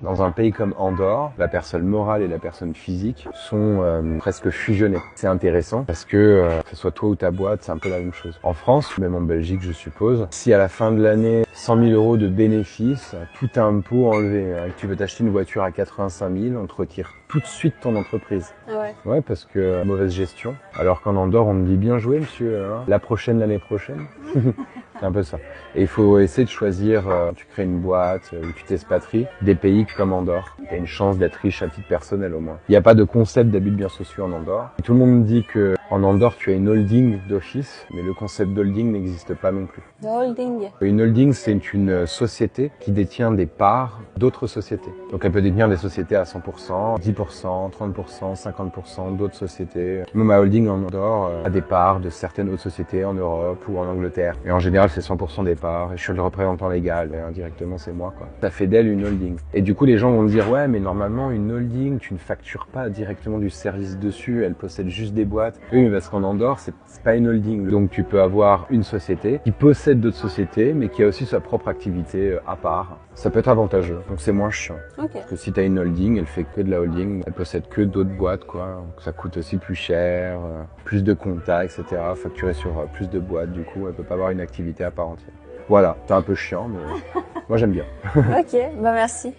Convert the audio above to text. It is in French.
Dans un pays comme Andorre, la personne morale et la personne physique sont presque fusionnées. C'est intéressant parce que ce soit toi ou ta boîte, c'est un peu la même chose. En France, ou même en Belgique, je suppose, si à la fin de l'année, 100 000 euros de bénéfices, tout impôt enlevé, que tu veux t'acheter une voiture à 85 000, on te retire tout de suite ton entreprise. Ah ouais. Ouais, parce que mauvaise gestion. Alors qu'en Andorre, on me dit bien joué, monsieur, hein, la prochaine, l'année prochaine. C'est un peu ça. Et il faut essayer de choisir, tu crées une boîte, ou tu t'expatries, des pays comme Andorre. Tu as une chance d'être riche à titre personnel au moins. Il n'y a pas de concept d'abus de biens sociaux en Andorre. Et tout le monde me dit que en Andorre, tu as une holding d'office, mais le concept d'holding n'existe pas non plus. De holding. Une holding, c'est une société qui détient des parts d'autres sociétés. Donc elle peut détenir des sociétés à 100%, 10%, 30%, 50% d'autres sociétés. Même ma holding en Andorre a des parts de certaines autres sociétés en Europe ou en Angleterre. Et en général, c'est 100% des parts. Et je suis le représentant légal. Et indirectement, c'est moi, quoi. Ça fait d'elle une holding. Et du coup, les gens vont me dire, ouais, mais normalement, une holding, tu ne factures pas directement du service dessus. Elle possède juste des boîtes. Oui, mais parce qu'en Andorre, c'est pas une holding. Donc tu peux avoir une société qui possède d'autres sociétés, mais qui a aussi sa propre activité à part. Ça peut être avantageux, donc c'est moins chiant. Ok. Parce que si tu as une holding, elle fait que de la holding, elle possède que d'autres boîtes, quoi. Donc ça coûte aussi plus cher, plus de compta, etc. Facturé sur plus de boîtes, du coup, elle peut pas avoir une activité à part entière. Voilà, c'est un peu chiant, mais moi j'aime bien. Ok, bah merci.